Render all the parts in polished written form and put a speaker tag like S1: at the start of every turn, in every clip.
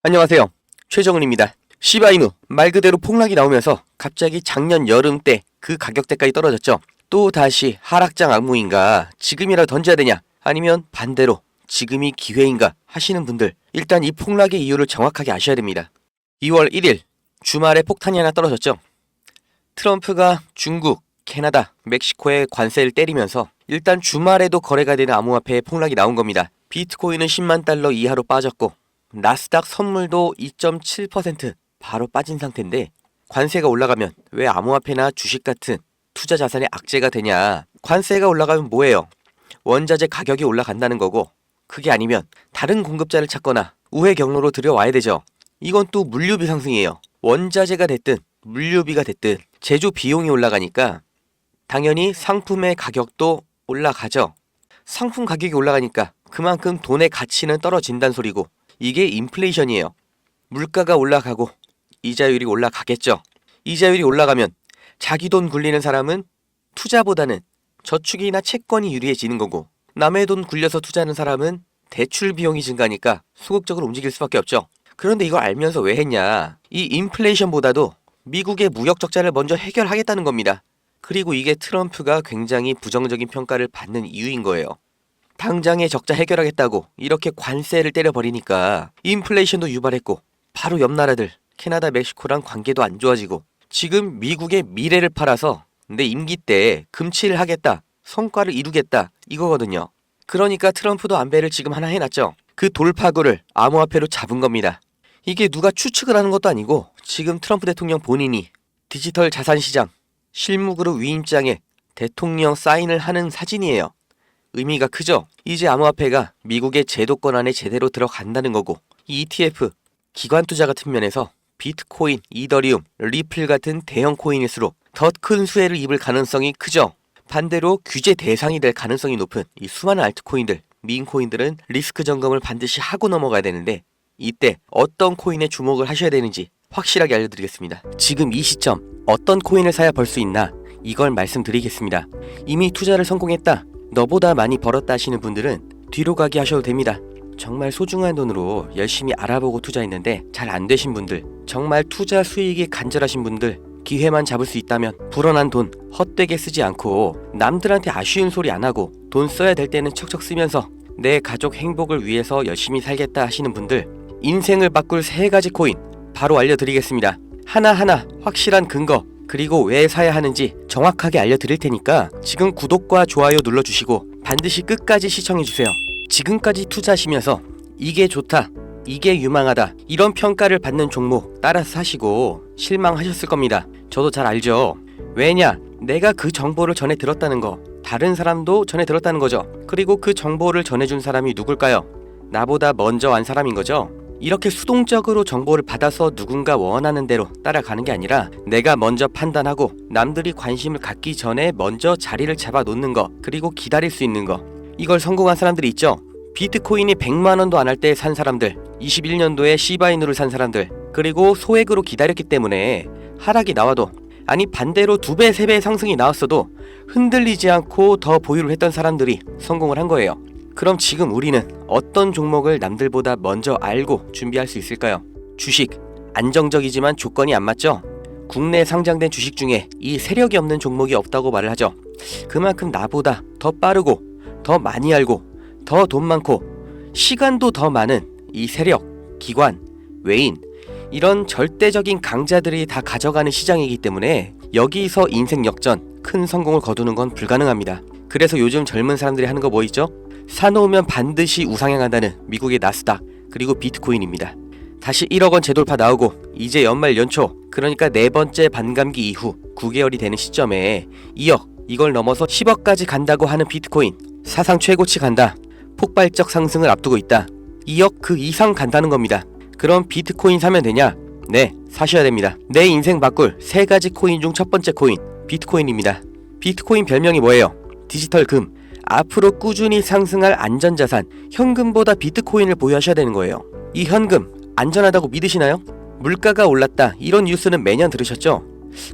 S1: 안녕하세요. 최정은입니다. 시바이누 말 그대로 폭락이 나오면서 갑자기 작년 여름 때 그 가격대까지 떨어졌죠. 또 다시 하락장 악몽인가, 지금이라도 던져야 되냐, 아니면 반대로 지금이 기회인가 하시는 분들, 일단 이 폭락의 이유를 정확하게 아셔야 됩니다. 2월 1일 주말에 폭탄이 하나 떨어졌죠. 트럼프가 중국, 캐나다, 멕시코에 관세를 때리면서 일단 주말에도 거래가 되는 암호화폐에 폭락이 나온 겁니다. 비트코인은 10만 달러 이하로 빠졌고 나스닥 선물도 2.7% 바로 빠진 상태인데, 관세가 올라가면 왜 암호화폐나 주식 같은 투자 자산에 악재가 되냐. 관세가 올라가면 뭐예요? 원자재 가격이 올라간다는 거고, 그게 아니면 다른 공급자를 찾거나 우회 경로로 들여와야 되죠. 이건 또 물류비 상승이에요. 원자재가 됐든 물류비가 됐든 제조 비용이 올라가니까 당연히 상품의 가격도 올라가죠. 상품 가격이 올라가니까 그만큼 돈의 가치는 떨어진다는 소리고, 이게 인플레이션이에요. 물가가 올라가고 이자율이 올라가겠죠. 이자율이 올라가면 자기 돈 굴리는 사람은 투자보다는 저축이나 채권이 유리해지는 거고, 남의 돈 굴려서 투자하는 사람은 대출 비용이 증가하니까 소극적으로 움직일 수밖에 없죠. 그런데 이걸 알면서 왜 했냐. 이 인플레이션보다도 미국의 무역 적자를 먼저 해결하겠다는 겁니다. 그리고 이게 트럼프가 굉장히 부정적인 평가를 받는 이유인 거예요. 당장에 적자 해결하겠다고 이렇게 관세를 때려버리니까 인플레이션도 유발했고, 바로 옆 나라들 캐나다, 멕시코랑 관계도 안 좋아지고, 지금 미국의 미래를 팔아서 내 임기 때 금치를 하겠다, 성과를 이루겠다, 이거거든요. 그러니까 트럼프도 안배를 지금 하나 해놨죠. 그 돌파구를 암호화폐로 잡은 겁니다. 이게 누가 추측을 하는 것도 아니고 지금 트럼프 대통령 본인이 디지털 자산시장 실무그룹 위임장에 대통령 사인을 하는 사진이에요. 의미가 크죠? 이제 암호화폐가 미국의 제도권 안에 제대로 들어간다는 거고, 이 ETF, 기관 투자 같은 면에서 비트코인, 이더리움, 리플 같은 대형 코인일수록 더 큰 수혜를 입을 가능성이 크죠. 반대로 규제 대상이 될 가능성이 높은 이 수많은 알트코인들, 밈코인들은 리스크 점검을 반드시 하고 넘어가야 되는데, 이때 어떤 코인에 주목을 하셔야 되는지 확실하게 알려드리겠습니다. 지금 이 시점 어떤 코인을 사야 벌 수 있나, 이걸 말씀드리겠습니다. 이미 투자를 성공했다, 너보다 많이 벌었다 하시는 분들은 뒤로 가기 하셔도 됩니다. 정말 소중한 돈으로 열심히 알아보고 투자했는데 잘 안 되신 분들, 정말 투자 수익이 간절하신 분들, 기회만 잡을 수 있다면 불어난 돈 헛되게 쓰지 않고 남들한테 아쉬운 소리 안 하고 돈 써야 될 때는 척척 쓰면서 내 가족 행복을 위해서 열심히 살겠다 하시는 분들, 인생을 바꿀 3가지 코인 바로 알려드리겠습니다. 하나하나 확실한 근거, 그리고 왜 사야 하는지 정확하게 알려드릴 테니까 지금 구독과 좋아요 눌러주시고 반드시 끝까지 시청해주세요. 지금까지 투자하시면서 이게 좋다, 이게 유망하다, 이런 평가를 받는 종목 따라서 사시고 실망하셨을 겁니다. 저도 잘 알죠. 왜냐? 내가 그 정보를 전해 들었다는 거, 다른 사람도 전해 들었다는 거죠. 그리고 그 정보를 전해준 사람이 누굴까요? 나보다 먼저 안 사람인 거죠. 이렇게 수동적으로 정보를 받아서 누군가 원하는 대로 따라가는 게 아니라 내가 먼저 판단하고 남들이 관심을 갖기 전에 먼저 자리를 잡아 놓는 거, 그리고 기다릴 수 있는 거, 이걸 성공한 사람들이 있죠. 비트코인이 100만원도 안 할 때 산 사람들, 21년도에 시바이누를 산 사람들, 그리고 소액으로 기다렸기 때문에 하락이 나와도, 아니 반대로 2배, 3배 상승이 나왔어도 흔들리지 않고 더 보유를 했던 사람들이 성공을 한 거예요. 그럼 지금 우리는 어떤 종목을 남들보다 먼저 알고 준비할 수 있을까요? 주식, 안정적이지만 조건이 안 맞죠? 국내 상장된 주식 중에 이 세력이 없는 종목이 없다고 말을 하죠. 그만큼 나보다 더 빠르고 더 많이 알고 더 돈 많고 시간도 더 많은 이 세력, 기관, 외인, 이런 절대적인 강자들이 다 가져가는 시장이기 때문에 여기서 인생 역전, 큰 성공을 거두는 건 불가능합니다. 그래서 요즘 젊은 사람들이 하는 거 뭐 있죠? 사놓으면 반드시 우상향한다는 미국의 나스닥, 그리고 비트코인입니다. 다시 1억원 재돌파 나오고 이제 연말 연초, 그러니까 4번째 반감기 이후 9개월이 되는 시점에 2억, 이걸 넘어서 10억까지 간다고 하는 비트코인, 사상 최고치 간다, 폭발적 상승을 앞두고 있다, 2억 그 이상 간다는 겁니다. 그럼 비트코인 사면 되냐? 네, 사셔야 됩니다. 내 인생 바꿀 3가지 코인 중 첫 번째 코인, 비트코인입니다. 비트코인 별명이 뭐예요? 디지털 금. 앞으로 꾸준히 상승할 안전자산, 현금보다 비트코인을 보유하셔야 되는 거예요. 이 현금 안전하다고 믿으시나요? 물가가 올랐다, 이런 뉴스는 매년 들으셨죠?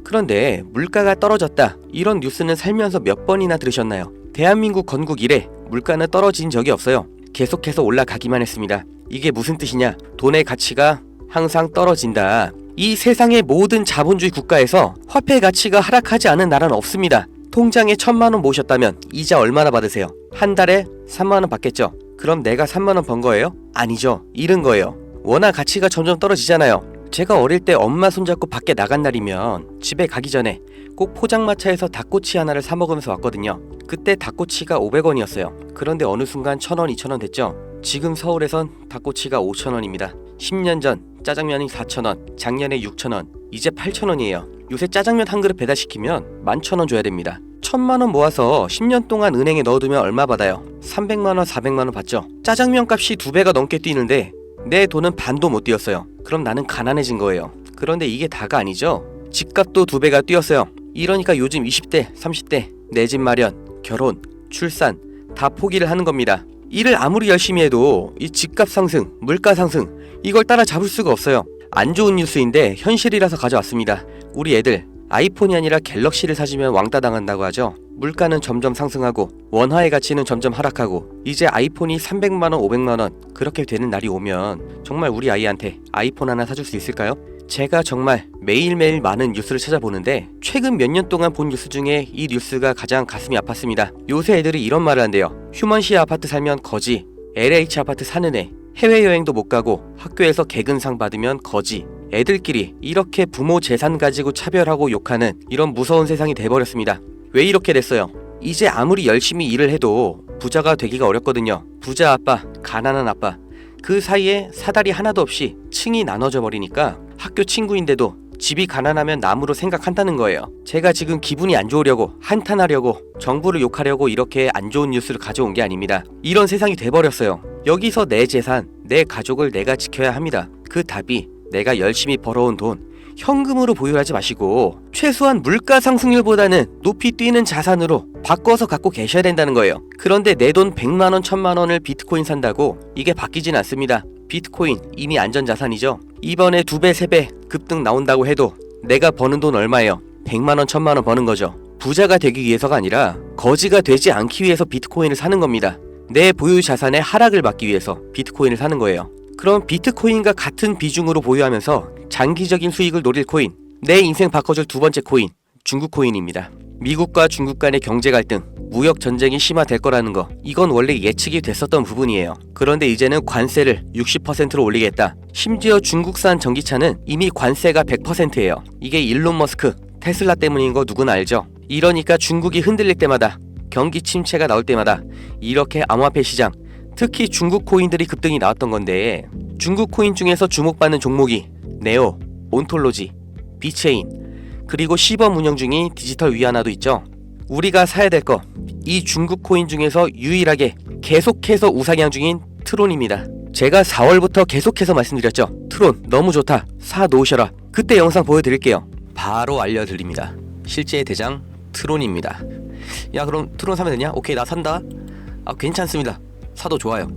S1: 그런데 물가가 떨어졌다, 이런 뉴스는 살면서 몇 번이나 들으셨나요? 대한민국 건국 이래 물가는 떨어진 적이 없어요. 계속해서 올라가기만 했습니다. 이게 무슨 뜻이냐? 돈의 가치가 항상 떨어진다. 이 세상의 모든 자본주의 국가에서 화폐 가치가 하락하지 않은 나라는 없습니다. 통장에 1,000만원 모으셨다면 이자 얼마나 받으세요? 한 달에 3만원 받겠죠? 그럼 내가 3만원 번 거예요? 아니죠. 잃은 거예요. 워낙 가치가 점점 떨어지잖아요. 제가 어릴 때 엄마 손잡고 밖에 나간 날이면 집에 가기 전에 꼭 포장마차에서 닭꼬치 하나를 사 먹으면서 왔거든요. 그때 닭꼬치가 500원이었어요. 그런데 어느 순간 1,000원, 2,000원 됐죠? 지금 서울에선 닭꼬치가 5,000원입니다. 10년 전 짜장면이 4,000원, 작년에 6,000원, 이제 8,000원이에요. 요새 짜장면 한 그릇 배달시키면 11,000원 줘야 됩니다. 1,000만원 모아서 10년 동안 은행에 넣어두면 얼마 받아요? 300만원, 400만원 받죠? 짜장면 값이 2배가 넘게 뛰는데 내 돈은 반도 못 뛰었어요. 그럼 나는 가난해진 거예요. 그런데 이게 다가 아니죠? 집값도 2배가 뛰었어요. 이러니까 요즘 20대, 30대 내 집 마련, 결혼, 출산 다 포기를 하는 겁니다. 일을 아무리 열심히 해도 이 집값 상승, 물가 상승 이걸 따라잡을 수가 없어요. 안 좋은 뉴스인데 현실이라서 가져왔습니다. 우리 애들 아이폰이 아니라 갤럭시를 사주면 왕따 당한다고 하죠. 물가는 점점 상승하고 원화의 가치는 점점 하락하고 이제 아이폰이 300만원, 500만원 그렇게 되는 날이 오면 정말 우리 아이한테 아이폰 하나 사줄 수 있을까요? 제가 정말 매일매일 많은 뉴스를 찾아보는데 최근 몇 년 동안 본 뉴스 중에 이 뉴스가 가장 가슴이 아팠습니다. 요새 애들이 이런 말을 한대요. 휴먼시 아파트 살면 거지, LH 아파트 사는 애, 해외여행도 못 가고 학교에서 개근상 받으면 거지. 애들끼리 이렇게 부모 재산 가지고 차별하고 욕하는 이런 무서운 세상이 돼버렸습니다. 왜 이렇게 됐어요? 이제 아무리 열심히 일을 해도 부자가 되기가 어렵거든요. 부자 아빠, 가난한 아빠 그 사이에 사다리 하나도 없이 층이 나눠져 버리니까 학교 친구인데도 집이 가난하면 남으로 생각한다는 거예요. 제가 지금 기분이 안 좋으려고 한탄하려고 정부를 욕하려고 이렇게 안 좋은 뉴스를 가져온 게 아닙니다. 이런 세상이 돼버렸어요. 여기서 내 재산, 내 가족을 내가 지켜야 합니다. 그 답이 내가 열심히 벌어온 돈 현금으로 보유하지 마시고 최소한 물가 상승률보다는 높이 뛰는 자산으로 바꿔서 갖고 계셔야 된다는 거예요. 그런데 내 돈 100만원, 1000만원을 비트코인 산다고 이게 바뀌진 않습니다. 비트코인 이미 안전자산이죠. 이번에 2배, 3배 급등 나온다고 해도 내가 버는 돈 얼마예요? 100만원, 1000만원 버는 거죠. 부자가 되기 위해서가 아니라 거지가 되지 않기 위해서 비트코인을 사는 겁니다. 내 보유 자산의 하락을 막기 위해서 비트코인을 사는 거예요. 그럼 비트코인과 같은 비중으로 보유하면서 장기적인 수익을 노릴 코인, 내 인생 바꿔줄 두 번째 코인, 중국 코인입니다. 미국과 중국 간의 경제 갈등, 무역 전쟁이 심화될 거라는 거, 이건 원래 예측이 됐었던 부분이에요. 그런데 이제는 관세를 60%로 올리겠다. 심지어 중국산 전기차는 이미 관세가 100%예요. 이게 일론 머스크, 테슬라 때문인 거 누구나 알죠. 이러니까 중국이 흔들릴 때마다, 경기 침체가 나올 때마다 이렇게 암호화폐 시장, 특히 중국 코인들이 급등이 나왔던 건데, 중국 코인 중에서 주목받는 종목이 네오, 온톨로지, 비체인, 그리고 시범 운영 중인 디지털 위안화도 있죠. 우리가 사야 될 거, 이 중국 코인 중에서 유일하게 계속해서 우상향 중인 트론입니다. 제가 4월부터 계속해서 말씀드렸죠. 트론 너무 좋다, 사 놓으셔라. 그때 영상 보여드릴게요. 바로 알려드립니다. 실제 대장 트론입니다. 야, 그럼 트론 사면 되냐? 오케이, 나 산다. 괜찮습니다. 사도 좋아요.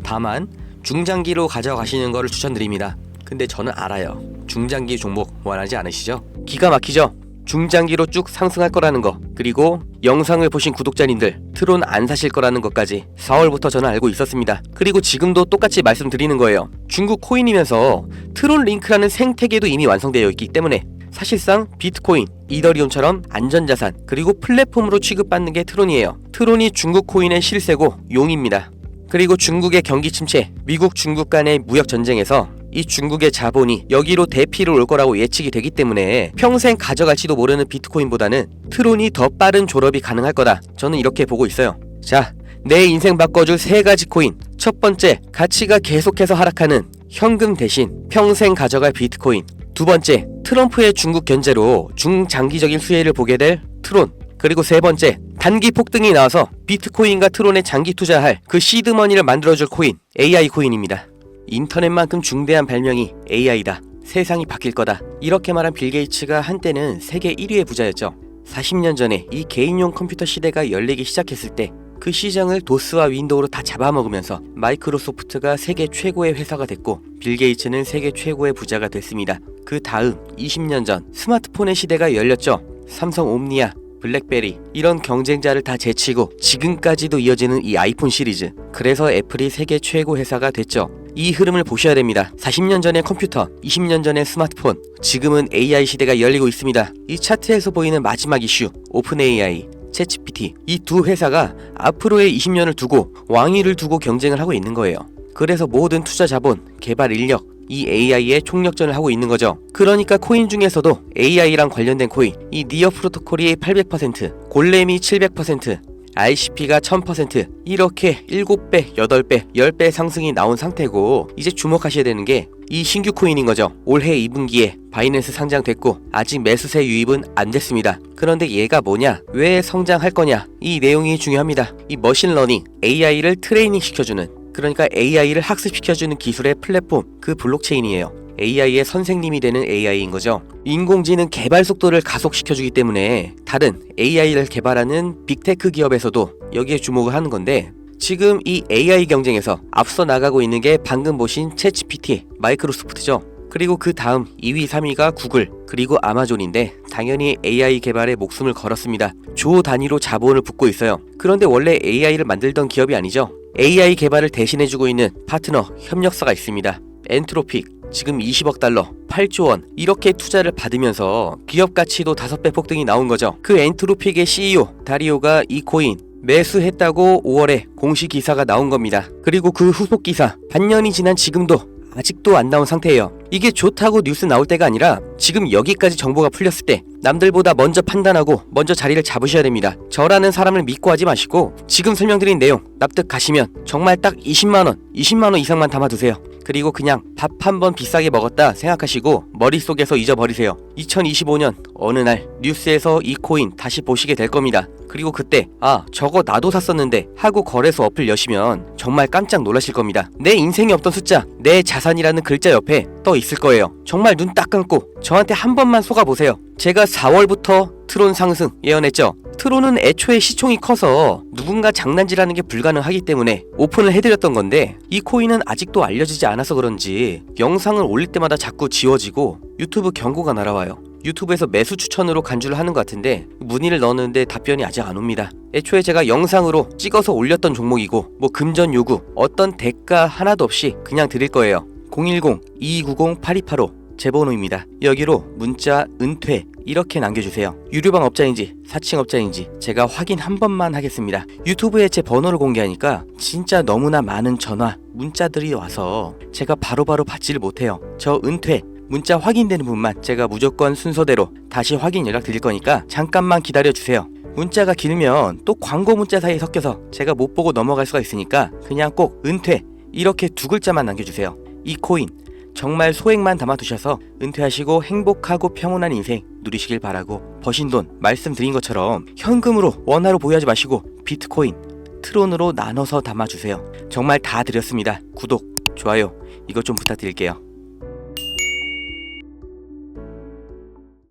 S1: 다만 중장기로 가져가시는 거를 추천드립니다. 근데 저는 알아요. 중장기 종목 원하지 않으시죠? 기가 막히죠? 중장기로 쭉 상승할 거라는 거, 그리고 영상을 보신 구독자님들 트론 안 사실 거라는 것까지 4월부터 저는 알고 있었습니다. 그리고 지금도 똑같이 말씀드리는 거예요. 중국 코인이면서 트론 링크라는 생태계도 이미 완성되어 있기 때문에 사실상 비트코인, 이더리움처럼 안전자산, 그리고 플랫폼으로 취급받는 게 트론이에요. 트론이 중국 코인의 실세고 용입니다. 그리고 중국의 경기 침체, 미국 중국 간의 무역 전쟁에서 이 중국의 자본이 여기로 대피를 올 거라고 예측이 되기 때문에 평생 가져갈지도 모르는 비트코인보다는 트론이 더 빠른 졸업이 가능할 거다. 저는 이렇게 보고 있어요. 자, 내 인생 바꿔줄 3가지 코인. 첫 번째, 가치가 계속해서 하락하는 현금 대신 평생 가져갈 비트코인. 두 번째, 트럼프의 중국 견제로 중장기적인 수혜를 보게 될 트론. 그리고 세 번째, 단기 폭등이 나와서 비트코인과 트론에 장기 투자할 그 시드머니를 만들어줄 코인, AI 코인입니다. 인터넷만큼 중대한 발명이 AI다. 세상이 바뀔 거다. 이렇게 말한 빌 게이츠가 한때는 세계 1위의 부자였죠. 40년 전에 이 개인용 컴퓨터 시대가 열리기 시작했을 때 그 시장을 도스와 윈도우로 다 잡아먹으면서 마이크로소프트가 세계 최고의 회사가 됐고 빌 게이츠는 세계 최고의 부자가 됐습니다. 그 다음 20년 전 스마트폰의 시대가 열렸죠. 삼성 옴니아, 블랙베리 이런 경쟁자를 다 제치고 지금까지도 이어지는 이 아이폰 시리즈. 그래서 애플이 세계 최고 회사가 됐죠. 이 흐름을 보셔야 됩니다. 40년 전의 컴퓨터, 20년 전의 스마트폰, 지금은 AI 시대가 열리고 있습니다. 이 차트에서 보이는 마지막 이슈, 오픈 AI, 챗GPT, 이 두 회사가 앞으로의 20년을 두고 왕위를 두고 경쟁을 하고 있는 거예요. 그래서 모든 투자 자본, 개발 인력, 이 AI에 총력전을 하고 있는 거죠. 그러니까 코인 중에서도 AI랑 관련된 코인, 이 니어 프로토콜이 800%, 골렘이 700%, RCP가 1000% 이렇게 7배, 8배, 10배 상승이 나온 상태고, 이제 주목하셔야 되는 게 이 신규 코인인 거죠. 올해 2분기에 바이낸스 상장됐고 아직 매수세 유입은 안 됐습니다. 그런데 얘가 뭐냐, 왜 성장할 거냐, 이 내용이 중요합니다. 이 머신러닝, AI를 트레이닝 시켜주는, 그러니까 AI를 학습시켜주는 기술의 플랫폼, 그 블록체인이에요. AI의 선생님이 되는 AI인 거죠. 인공지능 개발 속도를 가속시켜주기 때문에 다른 AI를 개발하는 빅테크 기업에서도 여기에 주목을 하는 건데, 지금 이 AI 경쟁에서 앞서 나가고 있는 게 방금 보신 챗GPT, 마이크로소프트죠. 그리고 그 다음 2위, 3위가 구글, 그리고 아마존인데 당연히 AI 개발에 목숨을 걸었습니다. 조 단위로 자본을 붓고 있어요. 그런데 원래 AI를 만들던 기업이 아니죠. AI 개발을 대신해주고 있는 파트너, 협력사가 있습니다. 엔트로픽, 지금 20억 달러, 8조 원 이렇게 투자를 받으면서 기업 가치도 5배 폭등이 나온 거죠. 그 엔트로픽의 CEO 다리오가 이 코인 매수했다고 5월에 공식 기사가 나온 겁니다. 그리고 그 후속 기사 반년이 지난 지금도 아직도 안 나온 상태예요. 이게 좋다고 뉴스 나올 때가 아니라 지금 여기까지 정보가 풀렸을 때 남들보다 먼저 판단하고 먼저 자리를 잡으셔야 됩니다. 저라는 사람을 믿고 하지 마시고 지금 설명드린 내용 납득 가시면 정말 딱 20만원 이상만 담아두세요. 그리고 그냥 밥 한 번 비싸게 먹었다 생각하시고 머릿속에서 잊어버리세요. 2025년 어느 날 뉴스에서 이 코인 다시 보시게 될 겁니다. 그리고 그때 아, 저거 나도 샀었는데 하고 거래소 어플 여시면 정말 깜짝 놀라실 겁니다. 내 인생에 없던 숫자, 내 자산이라는 글자 옆에 떠 있을 거예요. 정말 눈 딱 감고 저한테 한 번만 속아보세요. 제가 4월부터 트론 상승 예언했죠. 트론은 애초에 시총이 커서 누군가 장난질하는 게 불가능하기 때문에 오픈을 해드렸던 건데, 이 코인은 아직도 알려지지 않아서 그런지 영상을 올릴 때마다 자꾸 지워지고 유튜브 경고가 날아와요. 유튜브에서 매수 추천으로 간주를 하는 것 같은데 문의를 넣었는데 답변이 아직 안 옵니다. 애초에 제가 영상으로 찍어서 올렸던 종목이고 뭐 금전 요구, 어떤 대가 하나도 없이 그냥 드릴 거예요. 010-2290-8285 제 번호입니다. 여기로 문자 은퇴 이렇게 남겨주세요. 유료방 업자인지 사칭 업자인지 제가 확인 한 번만 하겠습니다. 유튜브에 제 번호를 공개하니까 진짜 너무나 많은 전화, 문자들이 와서 제가 바로바로 받지를 못해요. 저 은퇴 문자 확인되는 분만 제가 무조건 순서대로 다시 확인 연락 드릴 거니까 잠깐만 기다려주세요. 문자가 길면 또 광고 문자 사이에 섞여서 제가 못 보고 넘어갈 수가 있으니까 그냥 꼭 은퇴 이렇게 두 글자만 남겨주세요. 이 코인 정말 소액만 담아두셔서 은퇴하시고 행복하고 평온한 인생 누리시길 바라고, 버신 돈 말씀드린 것처럼 현금으로 원화로 보유하지 마시고 비트코인, 트론으로 나눠서 담아주세요. 정말 다 드렸습니다. 구독, 좋아요 이것 좀 부탁드릴게요.